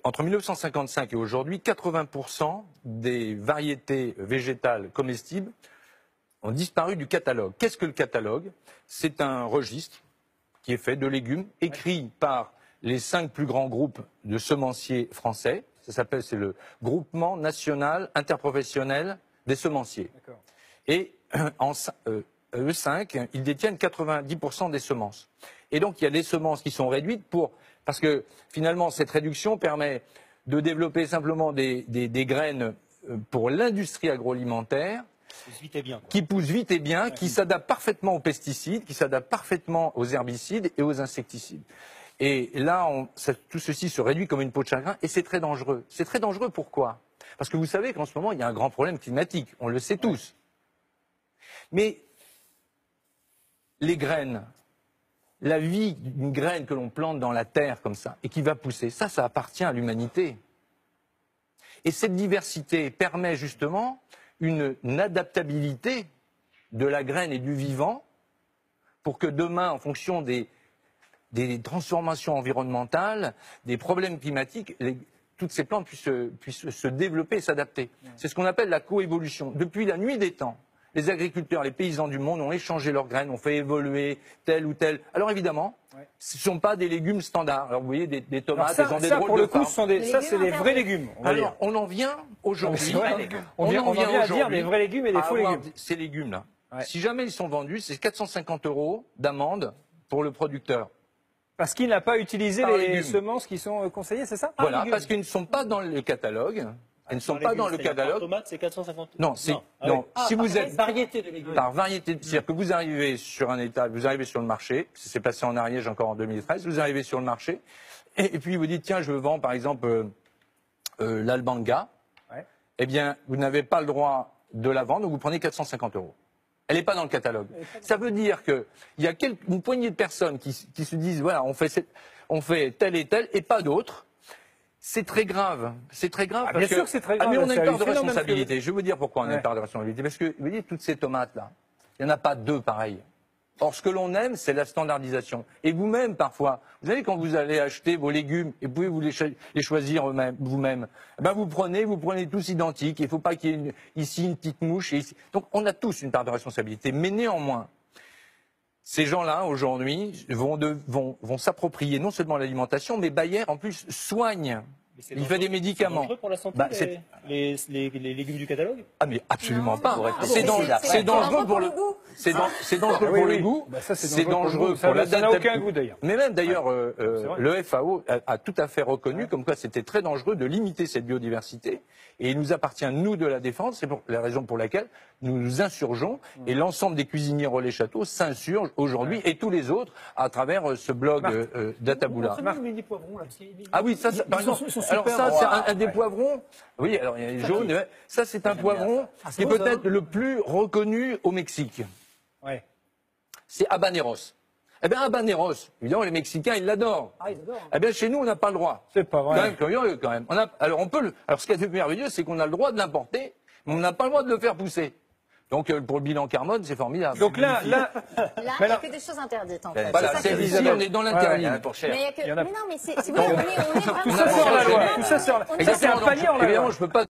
Entre 1955 et aujourd'hui, 80% des variétés végétales comestibles ont disparu du catalogue. Qu'est-ce que le catalogue? C'est un registre qui est fait de légumes, écrit par les 5 plus grands groupes de semenciers français. C'est le Groupement national interprofessionnel des semenciers. Et eux 5, ils détiennent 90% des semences. Et donc il y a des semences qui sont réduites parce que finalement cette réduction permet de développer simplement des graines pour l'industrie agroalimentaire qui poussent vite et bien, qui s'adaptent parfaitement aux pesticides, qui s'adaptent parfaitement aux herbicides et aux insecticides. Et là, tout ceci se réduit comme une peau de chagrin et c'est très dangereux. C'est très dangereux pourquoi? Parce que vous savez qu'en ce moment, il y a un grand problème climatique, on le sait tous. Mais les graines, la vie d'une graine que l'on plante dans la terre comme ça et qui va pousser, ça appartient à l'humanité. Et cette diversité permet justement une adaptabilité de la graine et du vivant pour que demain, en fonction des transformations environnementales, des problèmes climatiques, toutes ces plantes puissent se développer et s'adapter. C'est ce qu'on appelle la coévolution. Depuis la nuit des temps, les agriculteurs, les paysans du monde ont échangé leurs graines, ont fait évoluer tel ou tel. Alors évidemment, ce ne sont pas des légumes standards. Alors vous voyez, des tomates, elles ont des drôles de formes. Ça, c'est des vrais légumes. Alors, on en vient aujourd'hui. On vient à dire des vrais légumes et des faux légumes. Ces légumes-là, si jamais ils sont vendus, c'est 450 € d'amende pour le producteur. Parce qu'il n'a pas utilisé les semences qui sont conseillées, c'est ça? Voilà, parce qu'ils ne sont pas dans le catalogue. Elles ne sont pas dans le catalogue. Tomate, c'est 450 €. Non, si vous êtes variété de légumes. Par variété, c'est-à-dire que vous arrivez sur un étal, vous arrivez sur le marché, c'est passé en Ariège encore en 2013, vous arrivez sur le marché, et puis vous dites tiens, je vends par exemple l'albanga. Eh bien, vous n'avez pas le droit de la vendre, donc vous prenez 450 €. Elle n'est pas dans le catalogue. Ça veut dire qu'il y a une poignée de personnes qui se disent voilà, on fait tel et pas d'autres. C'est très grave. C'est très grave. Bien sûr que c'est très grave. Mais on a une part de responsabilité. Je vais vous dire pourquoi on a une part de responsabilité. Parce que, vous voyez, toutes ces tomates-là, il n'y en a pas 2 pareilles. Or, ce que l'on aime, c'est la standardisation. Et vous-même, parfois, vous savez, quand vous allez acheter vos légumes, et vous pouvez les choisir vous-même, ben vous prenez tous identiques. Il ne faut pas qu'il y ait ici une petite mouche. Et ici. Donc, on a tous une part de responsabilité. Mais néanmoins, ces gens-là, aujourd'hui, vont s'approprier non seulement l'alimentation, mais Bayer, en plus, soigne. Il fait des médicaments. C'est dangereux pour la santé, les légumes du catalogue? Ah, mais absolument pas. C'est dangereux pour le goût. C'est dangereux pour le goût. C'est dangereux pour la. Ça n'a aucun goût, d'ailleurs. Mais même, d'ailleurs, le FAO a tout à fait reconnu comme quoi c'était très dangereux de limiter cette biodiversité. Et il nous appartient, nous, de la défendre. C'est la raison pour laquelle nous nous insurgeons. Et l'ensemble des cuisiniers Relais Château s'insurgent aujourd'hui, et tous les autres, à travers ce blog d'Ataboula. Ah oui, ça, par exemple. Alors ça, c'est un des poivrons. Oui, alors il y a les jaunes. Ça, c'est un poivron qui est peut-être le plus reconnu au Mexique. C'est habaneros. Eh bien, habaneros, évidemment, les Mexicains, ils l'adorent. Ah, ils adorent. Eh bien, chez nous, on n'a pas le droit. C'est pas vrai. Quand même curieux, quand même. Alors, ce qui est merveilleux, c'est qu'on a le droit de l'importer, mais on n'a pas le droit de le faire pousser. Donc, pour le bilan carbone, c'est formidable. Donc là, il n'y a que des choses interdites, en fait. Voilà, ici, on est dans l'interdit. Mais non, mais si vous voulez, on est vraiment... Tout ça sort la loi. Tout ça sort. Ça, c'est un panier en la loi. Évidemment, je peux pas